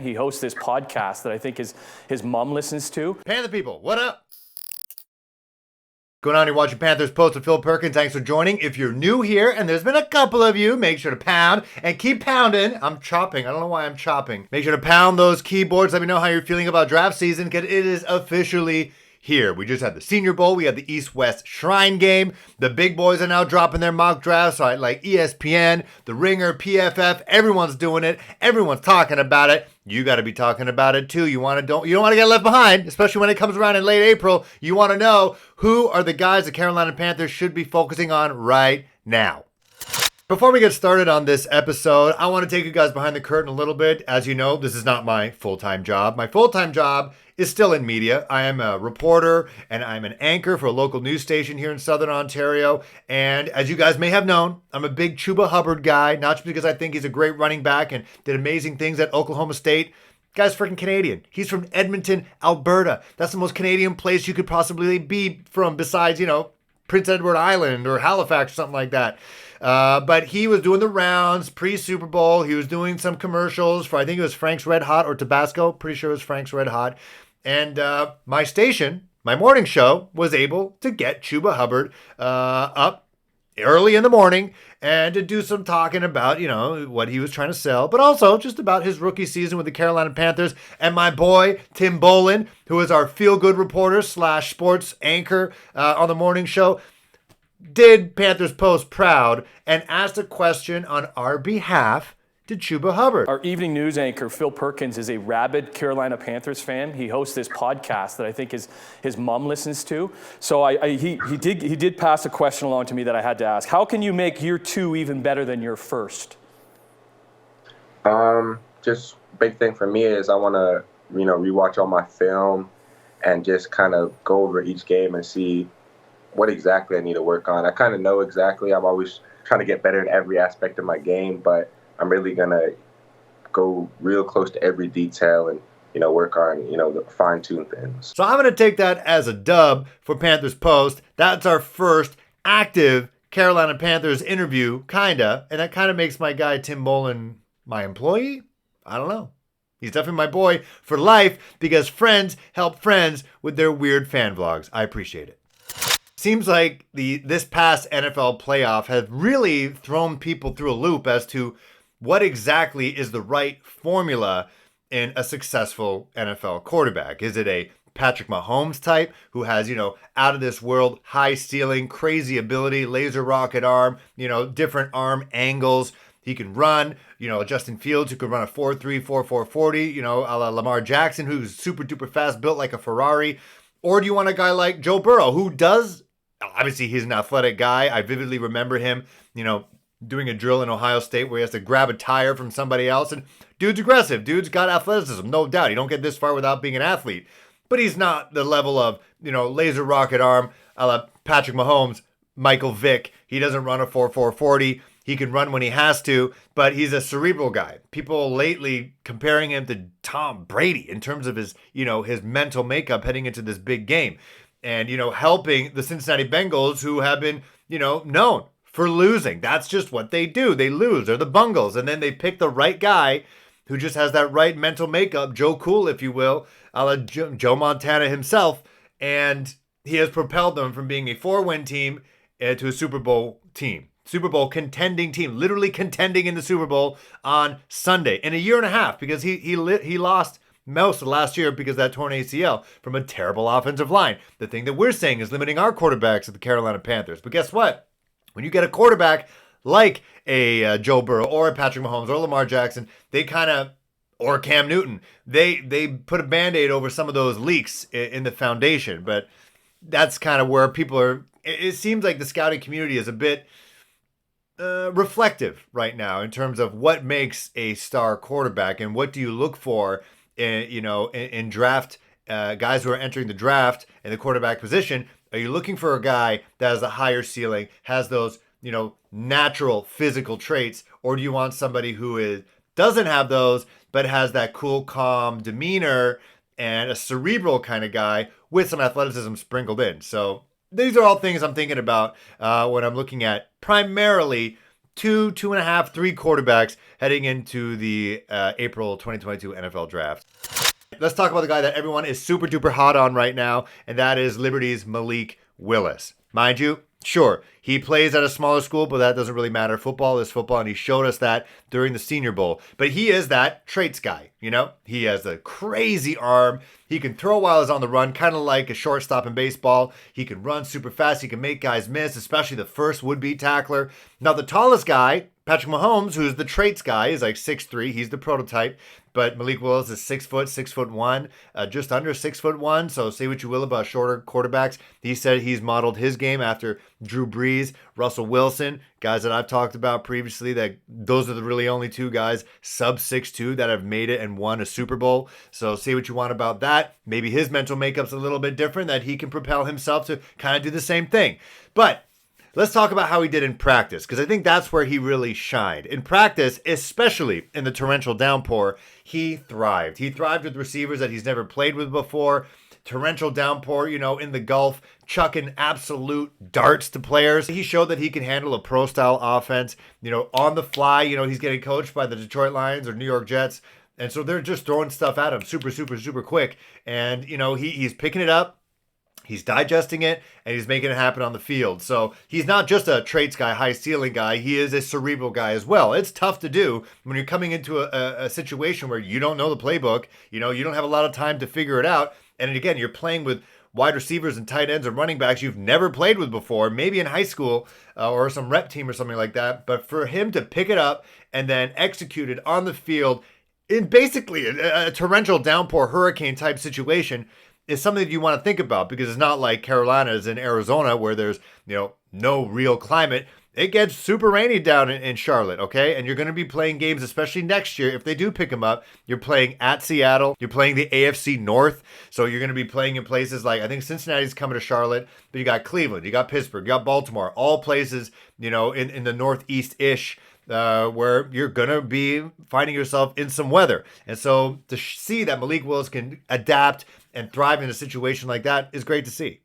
He hosts this podcast that I think his mom listens to. Panther people, what up? Going on, you're watching Panthers Post with Phil Perkins. Thanks for joining. If you're new here, and there's been a couple of you, make sure to pound and keep pounding. I'm chopping. I don't know why I'm chopping. Make sure to pound those keyboards. Let me know how you're feeling about draft season, because it is officially here. We just had the Senior Bowl. We had the East-West Shrine game. The big boys are now dropping their mock drafts. Like ESPN, The Ringer, PFF. Everyone's doing it. Everyone's talking about it. You got to be talking about it too. You don't want to get left behind, especially when it comes around in late April. You want to know who are the guys the Carolina Panthers should be focusing on right now. Before we get started on this episode, I want to take you guys behind the curtain a little bit. As you know, this is not my full-time job. My full-time job is still in media. I am a reporter and I'm an anchor for a local news station here in Southern Ontario. And as you guys may have known, I'm a big Chuba Hubbard guy, not just because I think he's a great running back and did amazing things at Oklahoma State. Guy's freaking Canadian. He's from Edmonton, Alberta. That's the most Canadian place you could possibly be from besides, Prince Edward Island or Halifax or something like that. But he was doing the rounds pre-Super Bowl. He was doing some commercials for, I think it was Frank's Red Hot or Tabasco. Pretty sure it was Frank's Red Hot. And my station, my morning show, was able to get Chuba Hubbard up early in the morning and to do some talking about, what he was trying to sell, but also just about his rookie season with the Carolina Panthers. And my boy, Tim Bolin, who is our feel-good reporter / sports anchor on the morning show, did Panthers Post proud and asked a question on our behalf to Chuba Hubbard. Our evening news anchor, Phil Perkins, is a rabid Carolina Panthers fan. He hosts this podcast that I think his mom listens to. So he did pass a question along to me that I had to ask. How can you make year two even better than your first? Just big thing for me is I want to, rewatch all my film and just kind of go over each game and see what exactly I need to work on. I kind of know exactly. I'm always trying to get better in every aspect of my game, but I'm really going to go real close to every detail and, work on, the fine-tuned things. So I'm going to take that as a dub for Panthers Post. That's our first active Carolina Panthers interview, kinda. And that kind of makes my guy Tim Bolin my employee? I don't know. He's definitely my boy for life because friends help friends with their weird fan vlogs. I appreciate it. Seems like this past NFL playoff has really thrown people through a loop as to what exactly is the right formula in a successful NFL quarterback. Is it a Patrick Mahomes type who has, out of this world, high ceiling, crazy ability, laser rocket arm, different arm angles. He can run, Justin Fields, who could run a 4.3, 4.4 40, a la Lamar Jackson, who's super duper fast, built like a Ferrari. Or do you want a guy like Joe Burrow, who does, obviously he's an athletic guy. I vividly remember him, doing a drill in Ohio State where he has to grab a tire from somebody else. And dude's aggressive. Dude's got athleticism, no doubt. You don't get this far without being an athlete. But he's not the level of, laser rocket arm a la Patrick Mahomes, Michael Vick. He doesn't run a 4.4 40. He can run when he has to, but he's a cerebral guy. People lately comparing him to Tom Brady in terms of his, his mental makeup heading into this big game. And, helping the Cincinnati Bengals, who have been, known for losing. That's just what they do. They lose. They're the Bungles. And then they pick the right guy who just has that right mental makeup, Joe Cool, if you will, a la Joe Montana himself. And he has propelled them from being a 4-win team to a Super Bowl team. Super Bowl contending team, literally contending in the Super Bowl on Sunday in a year and a half because he lost most of last year because of that torn ACL from a terrible offensive line. The thing that we're saying is limiting our quarterbacks at the Carolina Panthers. But guess what? When you get a quarterback like a Joe Burrow or a Patrick Mahomes or Lamar Jackson, they kind of, or Cam Newton, they put a Band-Aid over some of those leaks in the foundation. But that's kind of where people are. It seems like the scouting community is a bit reflective right now in terms of what makes a star quarterback and what do you look for in draft guys who are entering the draft in the quarterback position. Are you looking for a guy that has a higher ceiling, has those, natural physical traits, or do you want somebody who doesn't have those, but has that cool, calm demeanor and a cerebral kind of guy with some athleticism sprinkled in? So these are all things I'm thinking about when I'm looking at primarily two and a half, three quarterbacks heading into the April 2022 NFL draft. Let's talk about the guy that everyone is super duper hot on right now, and that is Liberty's Malik Willis. Mind you, sure, he plays at a smaller school, but that doesn't really matter. Football is football, and he showed us that during the Senior Bowl. But he is that traits guy, you know? He has a crazy arm. He can throw while he's on the run, kind of like a shortstop in baseball. He can run super fast. He can make guys miss, especially the first would-be tackler. Now, the tallest guy, Patrick Mahomes, who's the traits guy, is like 6'3". He's the prototype. But Malik Willis is 6 foot, 6'1", just under 6'1". So say what you will about shorter quarterbacks. He said he's modeled his game after Drew Brees, Russell Wilson, guys that I've talked about previously. That those are the really only two guys sub 6'2" that have made it and won a Super Bowl. So say what you want about that. Maybe his mental makeup's a little bit different, that he can propel himself to kind of do the same thing. But let's talk about how he did in practice, because I think that's where he really shined. In practice, especially in the torrential downpour, he thrived. He thrived with receivers that he's never played with before. Torrential downpour, in the Gulf, chucking absolute darts to players. He showed that he can handle a pro-style offense, on the fly. He's getting coached by the Detroit Lions or New York Jets, and so they're just throwing stuff at him super, super, super quick. And, he's picking it up. He's digesting it, and he's making it happen on the field. So he's not just a traits guy, high ceiling guy. He is a cerebral guy as well. It's tough to do when you're coming into a situation where you don't know the playbook. You don't have a lot of time to figure it out. And again, you're playing with wide receivers and tight ends and running backs you've never played with before, maybe in high school or some rep team or something like that. But for him to pick it up and then execute it on the field in basically a torrential downpour hurricane type situation is something that you want to think about, because it's not like Carolina is in Arizona where there's, no real climate. It gets super rainy down in Charlotte, okay? And you're going to be playing games, especially next year, if they do pick them up. You're playing at Seattle. You're playing the AFC North. So you're going to be playing in places like, I think Cincinnati's coming to Charlotte, but you got Cleveland, you got Pittsburgh, you got Baltimore, all places, in the Northeast-ish, where you're going to be finding yourself in some weather. And so to see that Malik Willis can adapt and thrive in a situation like that is great to see.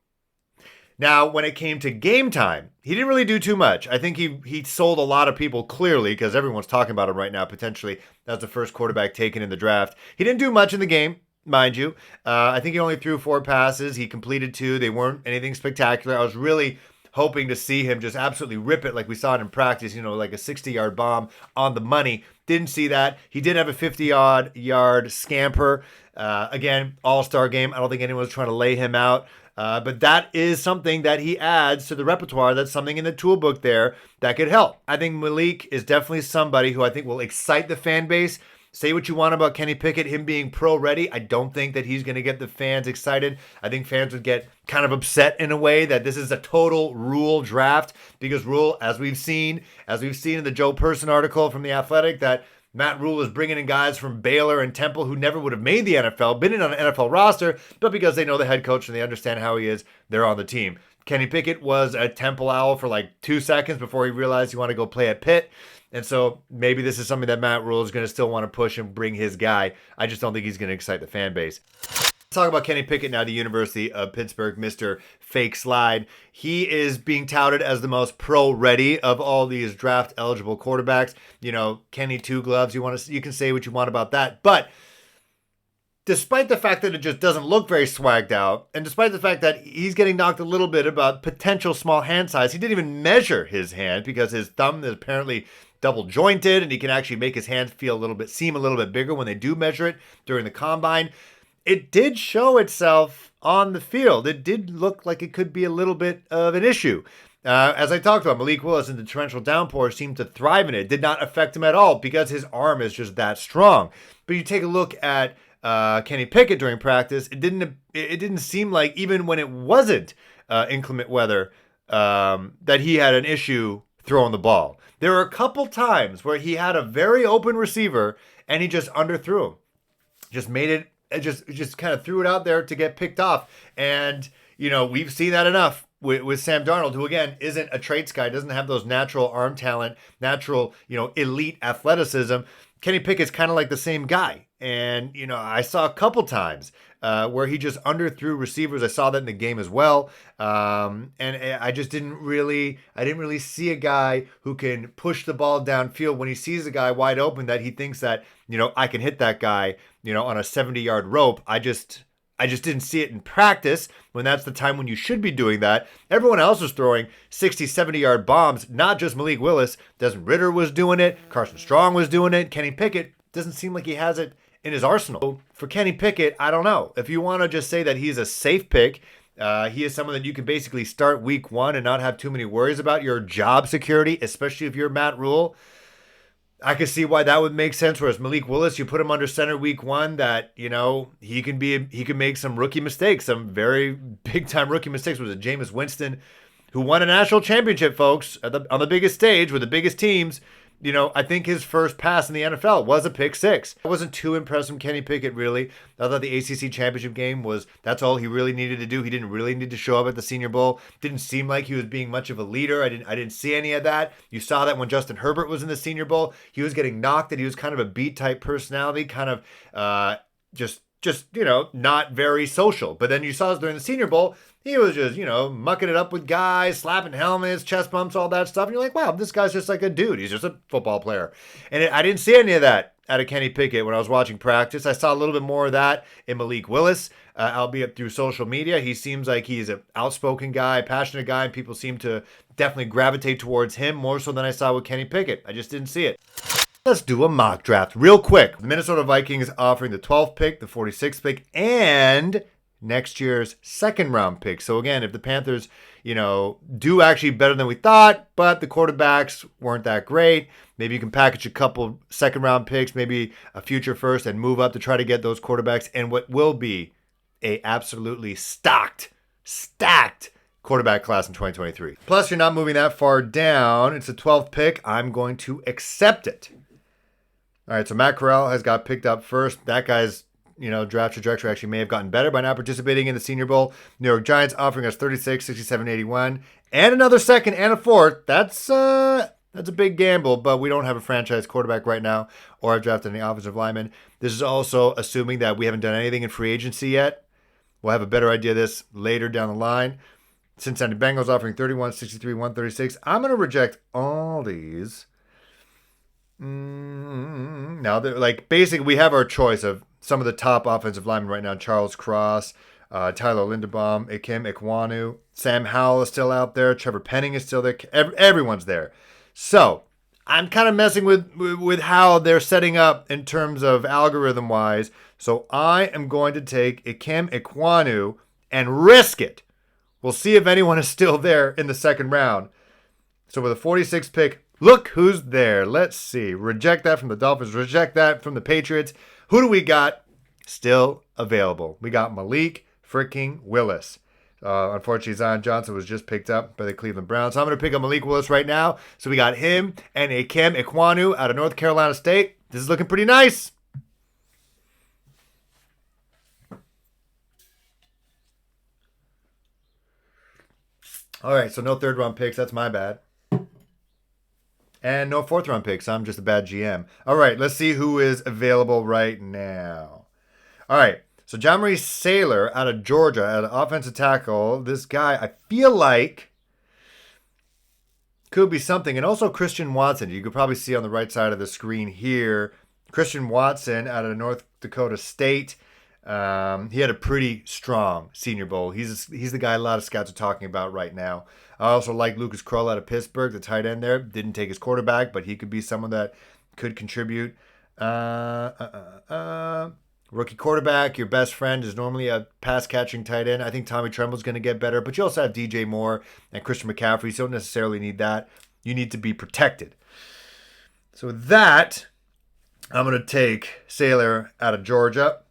Now, when it came to game time, he didn't really do too much. I think he sold a lot of people clearly, because everyone's talking about him right now, potentially as the first quarterback taken in the draft. He didn't do much in the game, mind you. I think he only threw 4 passes. He completed 2. They weren't anything spectacular. I was really hoping to see him just absolutely rip it like we saw it in practice, like a 60-yard bomb on the money. Didn't see that. He did have a 50-odd yard scamper. Again, all-star game. I don't think anyone's trying to lay him out. But that is something that he adds to the repertoire. That's something in the toolbook there that could help. I think Malik is definitely somebody who I think will excite the fan base. Say what you want about Kenny Pickett, him being pro-ready. I don't think that he's going to get the fans excited. I think fans would get kind of upset in a way that this is a total Rule draft, because Rule, as we've seen in the Joe Person article from The Athletic, that Matt Rule is bringing in guys from Baylor and Temple who never would have made the NFL, been in on an NFL roster, but because they know the head coach and they understand how he is, they're on the team. Kenny Pickett was a Temple Owl for like 2 seconds before he realized he wanted to go play at Pitt. And so maybe this is something that Matt Rule is going to still want to push and bring his guy. I just don't think he's going to excite the fan base. Let's talk about Kenny Pickett now, the University of Pittsburgh, Mr. Fake Slide. He is being touted as the most pro-ready of all these draft-eligible quarterbacks. Kenny Two Gloves, you can say what you want about that. But despite the fact that it just doesn't look very swagged out, and despite the fact that he's getting knocked a little bit about potential small hand size, he didn't even measure his hand because his thumb is apparently double jointed, and he can actually make his hand seem a little bit bigger when they do measure it during the combine. It did show itself on the field. It did look like it could be a little bit of an issue. As I talked about, Malik Willis in the torrential downpour seemed to thrive in it. It did not affect him at all because his arm is just that strong. But you take a look at Kenny Pickett during practice, it didn't seem like, even when it wasn't inclement weather, that he had an issue throwing the ball. There were a couple times where he had a very open receiver and he just underthrew him. Just made it, just kind of threw it out there to get picked off. And, we've seen that enough with Sam Darnold, who again isn't a traits guy, doesn't have those natural arm talent, natural, elite athleticism. Kenny Pickett's kind of like the same guy. And, I saw a couple times where he just underthrew receivers. I saw that in the game as well. And I just didn't really see a guy who can push the ball downfield when he sees a guy wide open that he thinks that, I can hit that guy, on a 70-yard rope. I just didn't see it in practice when that's the time when you should be doing that. Everyone else was throwing 60, 70-yard bombs, not just Malik Willis. Desmond Ridder was doing it. Carson Strong was doing it. Kenny Pickett doesn't seem like he has it in his arsenal. For Kenny Pickett, I don't know. If you want to just say that he's a safe pick, he is someone that you can basically start week 1 and not have too many worries about your job security, especially if you're Matt Rule. I can see why that would make sense. Whereas Malik Willis, you put him under center week 1, that, he can make some rookie mistakes, some very big time rookie mistakes. Was it Jameis Winston, who won a national championship, folks, on the biggest stage with the biggest teams? I think his first pass in the NFL was a pick 6. I wasn't too impressed with Kenny Pickett, really. I thought the ACC championship game that's all he really needed to do. He didn't really need to show up at the Senior Bowl. Didn't seem like he was being much of a leader. I didn't see any of that. You saw that when Justin Herbert was in the Senior Bowl. He was getting knocked, and he was kind of a beat type personality, kind of just not very social. But then you saw us during the Senior Bowl, he was just, mucking it up with guys, slapping helmets, chest bumps, all that stuff. And you're like, wow, this guy's just like a dude. He's just a football player. And I didn't see any of that out of Kenny Pickett when I was watching practice. I saw a little bit more of that in Malik Willis, albeit through social media. He seems like he's an outspoken guy, passionate guy, and people seem to definitely gravitate towards him more so than I saw with Kenny Pickett. I just didn't see it. Let's do a mock draft real quick. The Minnesota Vikings offering the 12th pick, the 46th pick, and next year's second round pick. So again, if the Panthers, do actually better than we thought, but the quarterbacks weren't that great, maybe you can package a couple second round picks, maybe a future first, and move up to try to get those quarterbacks and what will be a absolutely stacked quarterback class in 2023. Plus, you're not moving that far down. It's a 12th pick. I'm going to accept it. All right, so Matt Corral has got picked up first. That guy's, draft trajectory actually may have gotten better by not participating in the Senior Bowl. New York Giants offering us 36, 67, 81, and another second and a fourth. That's a big gamble, but we don't have a franchise quarterback right now or have drafted any offensive linemen. This is also assuming that we haven't done anything in free agency yet. We'll have a better idea of this later down the line. Cincinnati Bengals offering 31, 63, 136. I'm going to reject all these. Now, basically, we have our choice of some of the top offensive linemen right now. Charles Cross, Tyler Linderbaum, Ikem Ekwonu, Sam Howell is still out there. Trevor Penning is still there. Everyone's there. So I'm kind of messing with how they're setting up in terms of algorithm-wise. So I am going to take Ikem Ekwonu and risk it. We'll see if anyone is still there in the second round. So with a 46th pick, look who's there. Let's see. Reject that from the Dolphins. Reject that from the Patriots. Who do we got still available? We got Malik freaking Willis. Unfortunately, Zion Johnson was just picked up by the Cleveland Browns. So I'm going to pick up Malik Willis right now. So we got him and Ikem Ekwonu out of North Carolina State. This is looking pretty nice. All right, so no third-round picks. That's my bad. And no fourth-round picks. I'm just a bad GM. All right, let's see who is available right now. All right, so John Marie Saylor out of Georgia, out of offensive tackle. This guy, I feel like, could be something. And also Christian Watson. You could probably see on the right side of the screen here. Christian Watson out of North Dakota State. He had a pretty strong Senior Bowl. He's the guy a lot of scouts are talking about right now. I also like Lucas Kroll out of Pittsburgh, the tight end there. Didn't take his quarterback, but he could be someone that could contribute. Rookie quarterback, your best friend is normally a pass-catching tight end. I think Tommy Tremble's going to get better, but you also have DJ Moore and Christian McCaffrey, so you don't necessarily need that. You need to be protected. So with that, I'm going to take Saylor out of Georgia.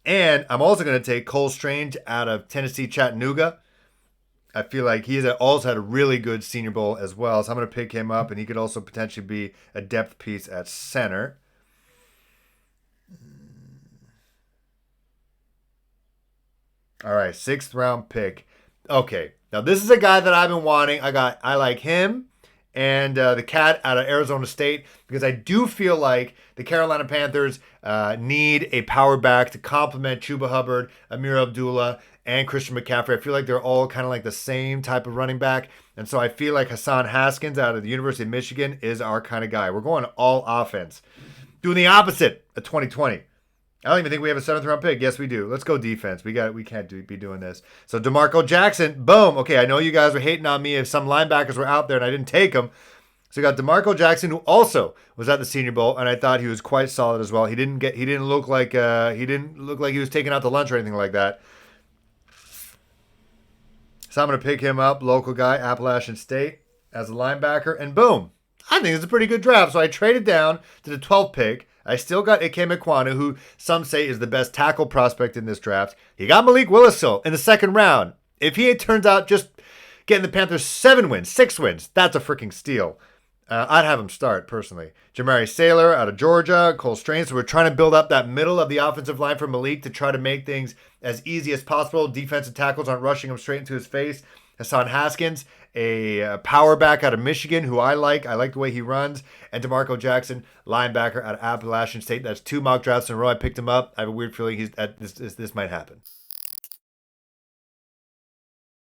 And I'm also going to take Cole Strange out of Tennessee Chattanooga. I feel like he's also had a really good Senior Bowl as well. So I'm going to pick him up, and he could also potentially be a depth piece at center. All right, 6th round pick. Okay, now this is a guy that I've been wanting. I like him and the cat out of Arizona State, because I do feel like the Carolina Panthers need a power back to complement Chuba Hubbard, Amir Abdullah, and Christian McCaffrey. I feel like they're all kind of like the same type of running back. And so I feel like Hassan Haskins out of the University of Michigan is our kind of guy. We're going all offense. Doing the opposite of 2020. I don't even think we have a 7th round pick. Yes, we do. Let's go defense. We can't be doing this. So DeMarco Jackson, boom. Okay, I know you guys were hating on me if some linebackers were out there and I didn't take them. So we got DeMarco Jackson, who also was at the Senior Bowl, and I thought he was quite solid as well. He didn't look like he was taking out the lunch or anything like that. So I'm going to pick him up, local guy, Appalachian State, as a linebacker, and boom. I think it's a pretty good draft. So I traded down to the 12th pick. I still got Ike Mekwanu, who some say is the best tackle prospect in this draft. He got Malik Willis still in the 2nd round. If he turns out just getting the Panthers 6 wins, that's a freaking steal. I'd have him start, personally. Jamari Saylor out of Georgia, Cole Strain. So we're trying to build up that middle of the offensive line for Malik to try to make things as easy as possible. Defensive tackles aren't rushing him straight into his face. Hassan Haskins, a power back out of Michigan, who I like. I like the way he runs. And DeMarco Jackson, linebacker out of Appalachian State. That's 2 mock drafts in a row. I picked him up. I have a weird feeling this might happen.